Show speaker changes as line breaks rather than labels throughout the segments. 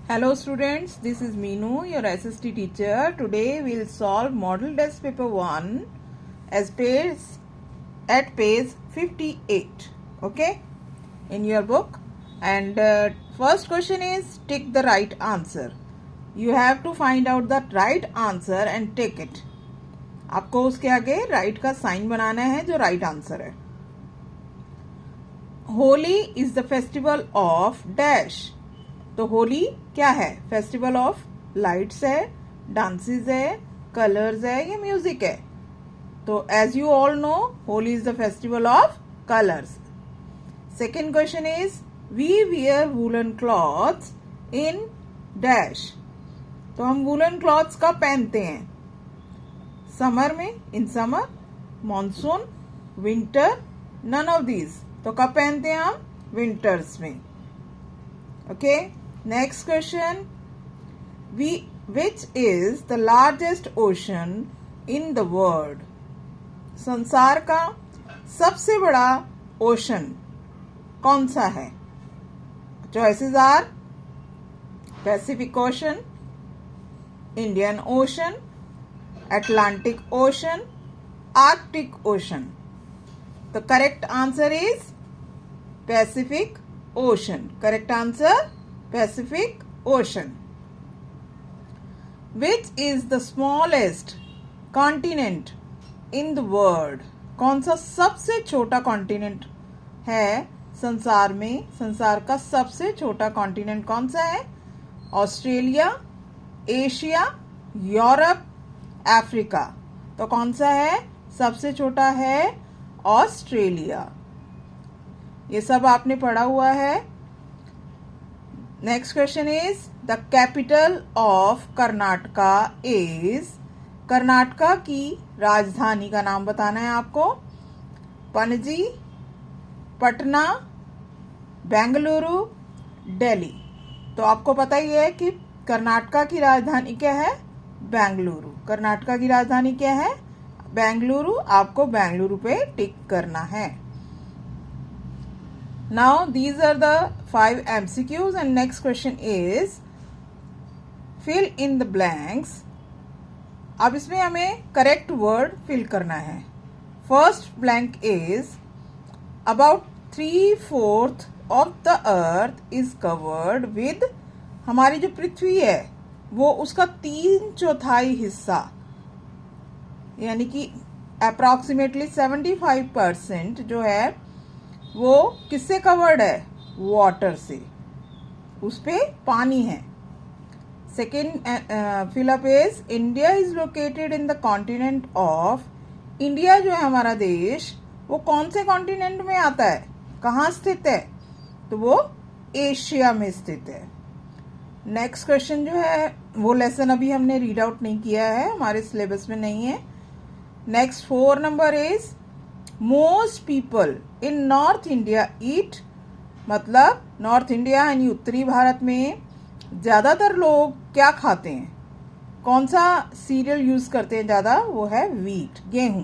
Hello students, this is Meenu, your SST teacher. Today we'll solve Model Test Paper 1 at page 58, okay, in your book. And first question is tick the right answer. You have to find out the right answer and tick it. आपको उसके आगे right का sign बनाना है जो right answer है. Holi is the festival of dash. तो होली क्या है? फेस्टिवल ऑफ लाइट्स है, डांसेस है, कलर्स है या म्यूजिक है? तो as you all know Holi is the festival of colours. Second question is we wear woollen clothes in dash. तो हम वूलन क्लॉथ्स कब पहनते हैं? समर में, in summer, monsoon, winter, none of these. तो कब पहनते हैं हम? विंटर्स में. Okay. Next question. Which is the largest ocean in the world? संसार का सबसे बड़ा ओशन कौन सा है? Choices are Pacific Ocean, Indian Ocean, Atlantic Ocean, Arctic Ocean. The correct answer is Pacific Ocean. Correct answer Pacific Ocean. Which is the smallest continent in the world? कौन सा सबसे छोटा कॉन्टिनेंट है संसार में? संसार का सबसे छोटा कॉन्टिनेंट कौन सा है? Australia, Asia, Europe, Africa. तो कौन सा है? सबसे छोटा है ऑस्ट्रेलिया. ये सब आपने पढ़ा हुआ है. Next question is the capital of Karnataka is. Karnataka की राजधानी का नाम बताना है आपको. पणजी, पटना, बेंगलुरु, दिल्ली. तो आपको पता ही है कि कर्नाटका की राजधानी क्या है? बेंगलुरु. कर्नाटका की राजधानी क्या है? बेंगलुरु. आपको बेंगलुरु पे टिक करना है. Now these are the 5 MCQs and next question is fill in the blanks. अब इसमें हमें correct word fill करना है. First blank is about 3/4 of the earth is covered with. हमारी जो पृथ्वी है वो उसका 3/4 हिस्सा यानी कि approximately 75% जो है वो किससे कवर्ड है? वाटर से. उस पे पानी है. Second fill up is India is located in the continent of. India जो है हमारा देश वो कौन से कॉन्टिनेंट में आता है? कहाँ स्थित है? तो वो एशिया में स्थित है. नेक्स्ट क्वेश्चन जो है वो लेसन अभी हमने रीड आउट नहीं किया है, हमारे सिलेबस में नहीं है. Next 4 number is most people in North India eat. मतलब नॉर्थ इंडिया यानी उत्तरी भारत में ज़्यादातर लोग क्या खाते हैं? कौन सा सीरियल यूज़ करते हैं ज़्यादा? वो है वीट, गेहूं.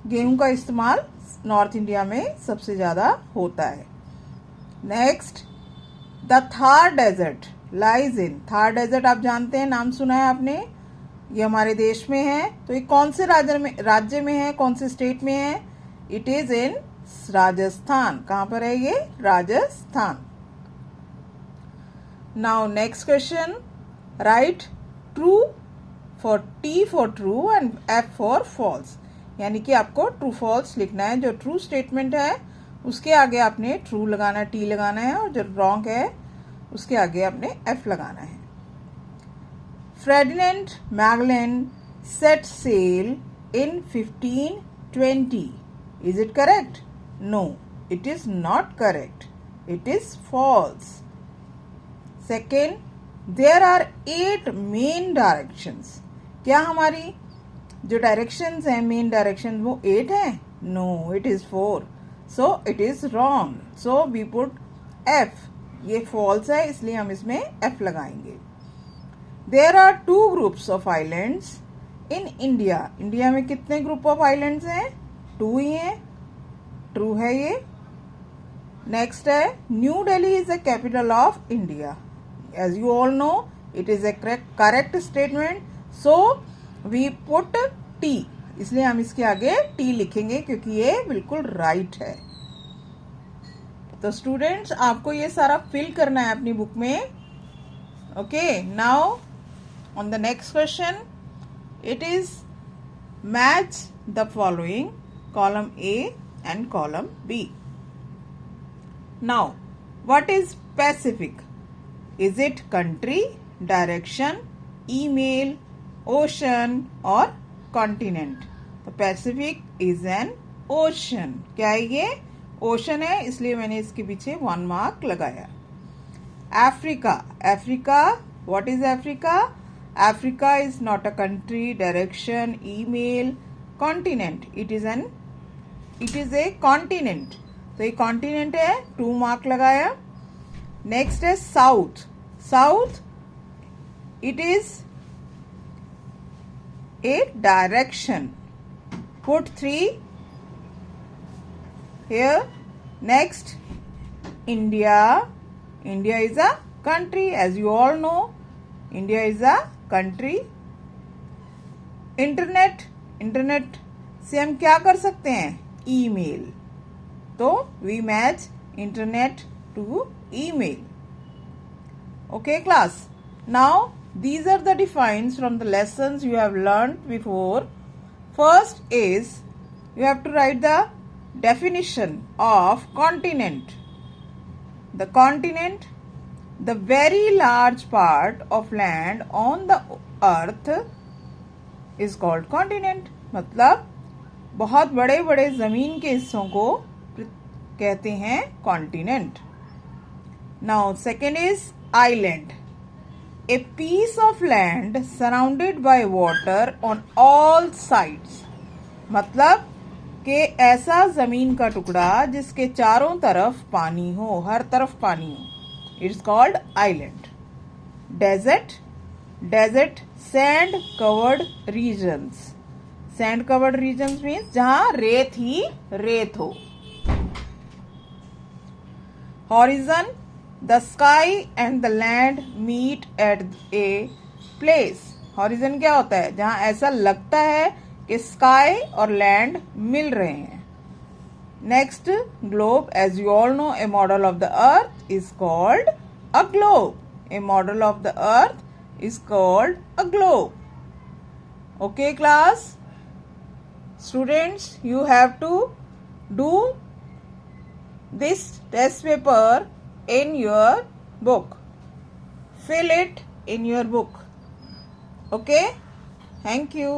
गेहूं का इस्तेमाल नॉर्थ इंडिया में सबसे ज़्यादा होता है. Next the Thar desert lies in. Thar desert आप जानते हैं, नाम सुना है आपने. ये हमारे देश में है. तो ये कौन से राज्य में है? कौन से स्टेट में है? It is in Rajasthan. कहां पर है ये? Rajasthan. Now next question. Write true for T for true and F for false. यानी कि आपको ट्रू फॉल्स लिखना है. जो ट्रू स्टेटमेंट है उसके आगे आपने ट्रू लगाना है, टी लगाना है, और जो रॉन्ग है उसके आगे आपने एफ लगाना है. Ferdinand Magellan set sail in 1520. Is it correct? No, it is not correct. It is false. Second, there are 8 main directions. क्या हमारी जो directions हैं, main directions, वो 8 हैं? No, it is 4. So it is wrong. So we put F. ये false है इसलिए हम इसमें F लगाएंगे. There are 2 groups of islands in India. India में कितने ग्रुप ऑफ आइलैंड्स हैं? 2 ही हैं. ट्रू है ये. नेक्स्ट है new Delhi is the capital of India. As you all know, it is a correct statement. So we put T. इसलिए हम इसके आगे T लिखेंगे क्योंकि ये बिल्कुल राइट है. तो स्टूडेंट्स आपको ये सारा फिल करना है अपनी बुक में. Okay, now on the next question it is match the following column A and column B. Now, what is Pacific? Is it country, direction, email, ocean or continent? तो Pacific is an ocean. क्या है ये? Ocean है, इसलिए मैंने इसके पीछे 1 mark लगाया. Africa. Africa, what is Africa? Africa is not a country, direction, email, continent. It is a continent. तो ये continent है, 2 मार्क लगाया. नेक्स्ट है south. South, it is a direction. Put 3 here. Next, India. India is a country, as you all know. India is a country. Internet, internet से हम क्या कर सकते हैं? ईमेल. तो we match internet to email. Okay class, now these are the defines from the lessons you have learned before. First is you have to write the definition of continent. The continent, the very large part of land on the earth is called continent. मतलब बहुत बड़े बड़े जमीन के हिस्सों को कहते हैं continent. Now, second is island. A piece of land surrounded by water on all sides. मतलब कि ऐसा जमीन का टुकड़ा जिसके चारों तरफ पानी हो, हर तरफ पानी हो. It's called island. Desert. Desert, sand covered regions. Sand covered regions means जहाँ रेत ही रेत हो. Horizon, the sky and the land meet at a place. Horizon क्या होता है? जहां ऐसा लगता है कि स्काई और लैंड मिल रहे हैं. Next, globe. As you all know, a model of the earth is called a globe. A model of the earth is called a globe. Okay class, students, you have to do this test paper in your book. Fill it in your book. Okay? Thank you.